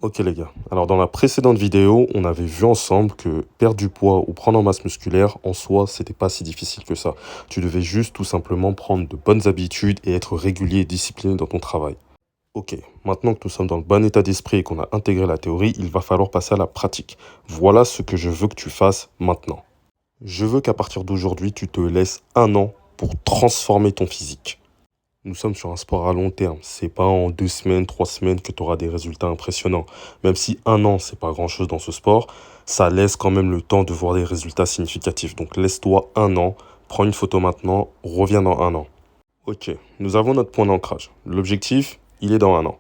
Ok les gars, alors dans la précédente vidéo, on avait vu ensemble que perdre du poids ou prendre en masse musculaire, en soi, c'était pas si difficile que ça. Tu devais juste tout simplement prendre de bonnes habitudes et être régulier et discipliné dans ton travail. Ok, maintenant que nous sommes dans le bon état d'esprit et qu'on a intégré la théorie, il va falloir passer à la pratique. Voilà ce que je veux que tu fasses maintenant. Je veux qu'à partir d'aujourd'hui, tu te laisses un an pour transformer ton physique. Nous sommes sur un sport à long terme. C'est pas en 2 semaines, 3 semaines que tu auras des résultats impressionnants. Même si un an, c'est pas grand-chose dans ce sport, ça laisse quand même le temps de voir des résultats significatifs. Donc laisse-toi un an, prends une photo maintenant, reviens dans un an. Ok, nous avons notre point d'ancrage. L'objectif, il est dans un an.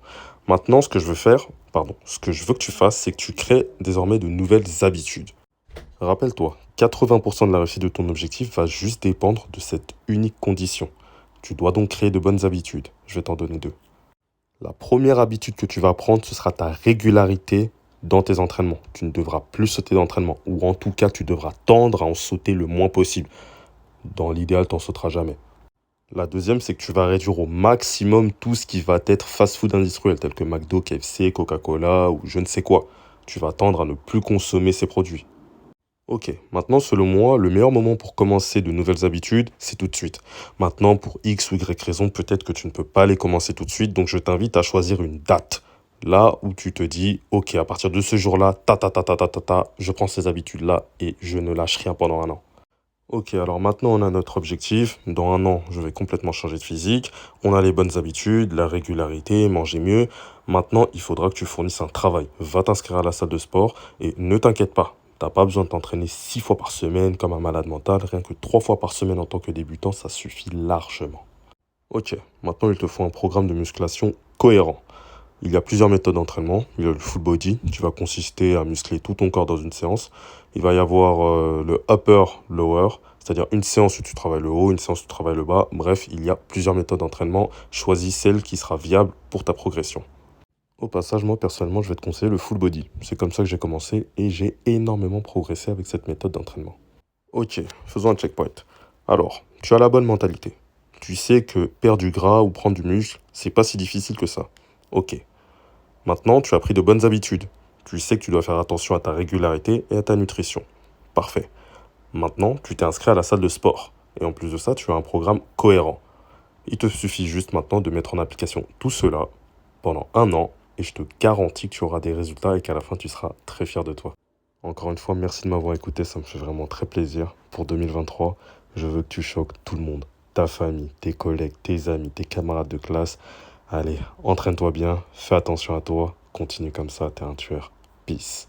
Maintenant, ce que je veux que tu fasses, c'est que tu crées désormais de nouvelles habitudes. Rappelle-toi, 80% de la réussite de ton objectif va juste dépendre de cette unique condition. Tu dois donc créer de bonnes habitudes. Je vais t'en donner deux. La première habitude que tu vas prendre, ce sera ta régularité dans tes entraînements. Tu ne devras plus sauter d'entraînement, ou en tout cas, tu devras tendre à en sauter le moins possible. Dans l'idéal, tu n'en sauteras jamais. La deuxième, c'est que tu vas réduire au maximum tout ce qui va être fast-food industriel, tel que McDo, KFC, Coca-Cola ou je ne sais quoi. Tu vas tendre à ne plus consommer ces produits. Ok, maintenant selon moi, le meilleur moment pour commencer de nouvelles habitudes, c'est tout de suite. Maintenant, pour X ou Y raison, peut-être que tu ne peux pas les commencer tout de suite, donc je t'invite à choisir une date. Là où tu te dis, ok, à partir de ce jour-là, je prends ces habitudes-là et je ne lâche rien pendant un an. Ok, alors maintenant on a notre objectif. Dans un an, je vais complètement changer de physique. On a les bonnes habitudes, la régularité, manger mieux. Maintenant, il faudra que tu fournisses un travail. Va t'inscrire à la salle de sport et ne t'inquiète pas. T'as pas besoin de t'entraîner 6 fois par semaine comme un malade mental. Rien que 3 fois par semaine en tant que débutant, ça suffit largement. Ok, maintenant il te faut un programme de musculation cohérent. Il y a plusieurs méthodes d'entraînement. Il y a le full body qui va consister à muscler tout ton corps dans une séance. Il va y avoir le upper lower, c'est-à-dire une séance où tu travailles le haut, une séance où tu travailles le bas. Bref, il y a plusieurs méthodes d'entraînement. Choisis celle qui sera viable pour ta progression. Au passage, moi personnellement, je vais te conseiller le full body. C'est comme ça que j'ai commencé et j'ai énormément progressé avec cette méthode d'entraînement. Ok, faisons un checkpoint. Alors, tu as la bonne mentalité. Tu sais que perdre du gras ou prendre du muscle, c'est pas si difficile que ça. Ok. Maintenant, tu as pris de bonnes habitudes. Tu sais que tu dois faire attention à ta régularité et à ta nutrition. Parfait. Maintenant, tu t'es inscrit à la salle de sport. Et en plus de ça, tu as un programme cohérent. Il te suffit juste maintenant de mettre en application tout cela pendant un an et je te garantis que tu auras des résultats et qu'à la fin, tu seras très fier de toi. Encore une fois, merci de m'avoir écouté, ça me fait vraiment très plaisir. Pour 2023, je veux que tu choques tout le monde. Ta famille, tes collègues, tes amis, tes camarades de classe. Allez, entraîne-toi bien, fais attention à toi, continue comme ça, t'es un tueur. Peace.